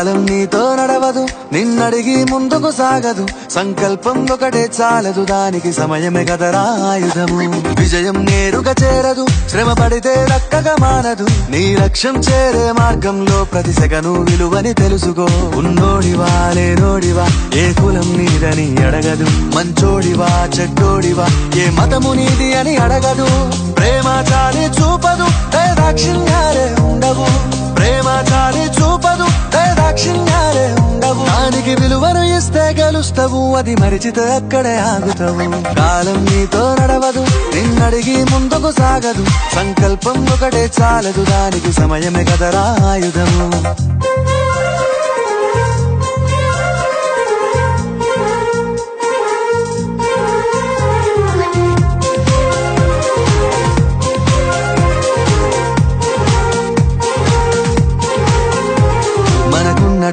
కాలం నీతో నడవదు, నిన్నడిగి ముందుకు సాగదు. సంకల్పం ఒకటే చాలదు, దానికి సమయమే కదరా ఆయుధము. విజయం నేరుగా చేరదు, శ్రమ పడితే దక్కగా మానదు. నీ లక్ష్యం చేరే మార్గంలో ప్రతి సెకను విలువని తెలుసుకో. ఉన్నోడివా లేనోడివా, ఏ కులం నీదని అడగదు. మంచోడివా చెడ్డోడివా, ఏ మతము నీది అని అడగదు. ప్రేమ చాలి చూపదు, దాక్షిణ్యాలే ఉండవు. ప్రేమ చాలి చూపదు, దాక్షిణ్యాలే ఉండవు. దానికి విలువను ఇస్తే గెలుస్తావు, అది మరిచితే అక్కడే ఆగుతావు. కాలం నీతో నడవదు, నిన్నడిగి ముందుకు సాగదు. సంకల్పం ఒకటే చాలదు, దానికి సమయమే కదరా ఆయుధము.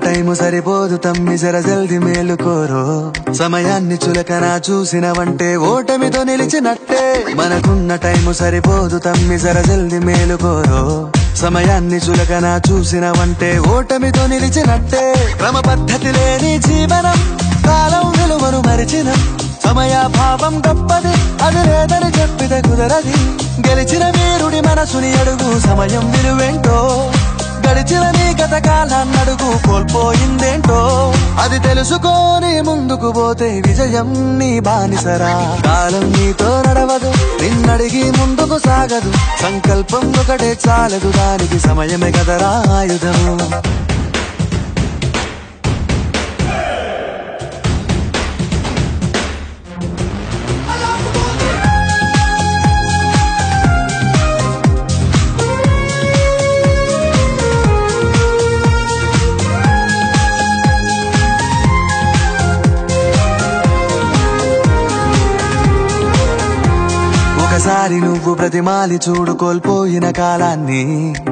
టైము సరిపోదు తమ్మి, జర జల్ది మేలుకోరో. సమయాన్ని చులకన చూసినవంటే ఓటమితో నిలిచినట్టే. మనకున్న టైము సరిపోదు తమ్మి, జర జల్ది మేలుకోరో. సమయాన్ని చులకన చూసినవంటే ఓటమితో నిలిచినట్టే. క్రమ పద్ధతి లేని జీవనం, కాలం విలువను మరిచిన. సమయాభావం గొప్పది, అది లేదని చెప్పితే కుదరది. గెలిచిన వీరుడి మనసుని అడుగు, సమయం విలువేంటో. గడిచిన నీ గత కాలాన్నడుగు, కోల్పోయిందేంటో. అది తెలుసుకొని ముందుకు పోతే విజయం నీ బానిసరా. కాలం నీతో నడవదు, నిన్నడిగి ముందుకు సాగదు. సంకల్పం ఒకటే చాలదు, దానికి సమయమే కదరా ఆయుధము. ఒకసారి నువ్వు ప్రతిమాలి చూడు కోల్పోయిన కాలాన్ని.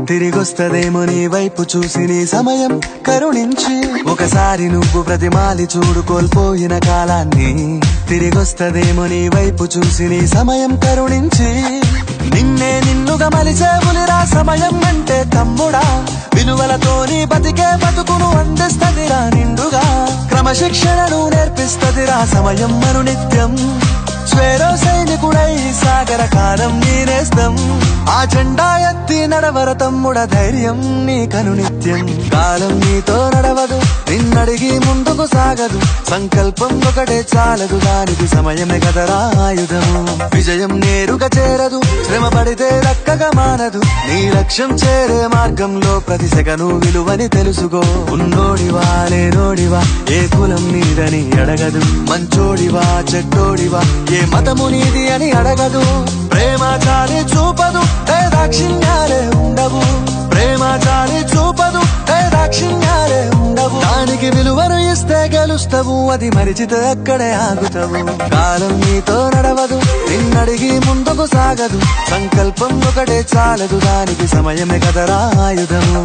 తిరిగొస్తదేమో నీ వైపు చూసి నీ సమయం కరుణించి. ఒకసారి నువ్వు ప్రతిమాలి చూడు కోల్పోయిన కాలాన్ని. తిరిగొస్తదేమో నీ వైపు చూసి నీ సమయం కరుణించి. నిన్నే నిన్నుగా మలిచేవులిరా సమయం అంటే తమ్ముడా. విలువలతోని బతికే బతుకును అందిస్తదిరా నిండుగా. క్రమశిక్షణను నేర్పిస్తదిరా సమయం మరు నిత్యం. స్వేరో సైనికుడై సాగర కాలం నీనేస్తం. ఆ జెండా ఎత్తి నడవర తమ్ముడ, ధైర్యం నీ కను నిత్యం. కాలం నీతో నడవదు, నిన్నడిగి ముందుకు సాగదు. సంకల్పం ఒకటే చాలదు, దానికి సమయమే కదరా ఆయుధము. విజయం నేరుగా చేరదు, శ్రమ పడితే దక్కగా మానదు. నీ లక్ష్యం చేరే మార్గంలో ప్రతి సెకను విలువని తెలుసుకో. ఉన్నోడివా లేనోడివా, ఏ కులం నీదని అడగదు. మంచోడివా చెడ్డోడివా, ఏ మతము నీది అని అడగదు. ప్రేమ చాలి చూపదు, దాక్షిణ్యాలే ఉండవు. ప్రేమ చాలి చూపదు, దాక్షిణ్యాలే ఉండవు. దానికి విలువను ఇస్తే గెలుస్తావు, అది మరిచితే అక్కడే ఆగుతావు. కాలం నీతో నడవదు, నిన్నడిగి ముందుకు సాగదు. సంకల్పం ఒకటే చాలదు, దానికి సమయమే కదరా ఆయుధము.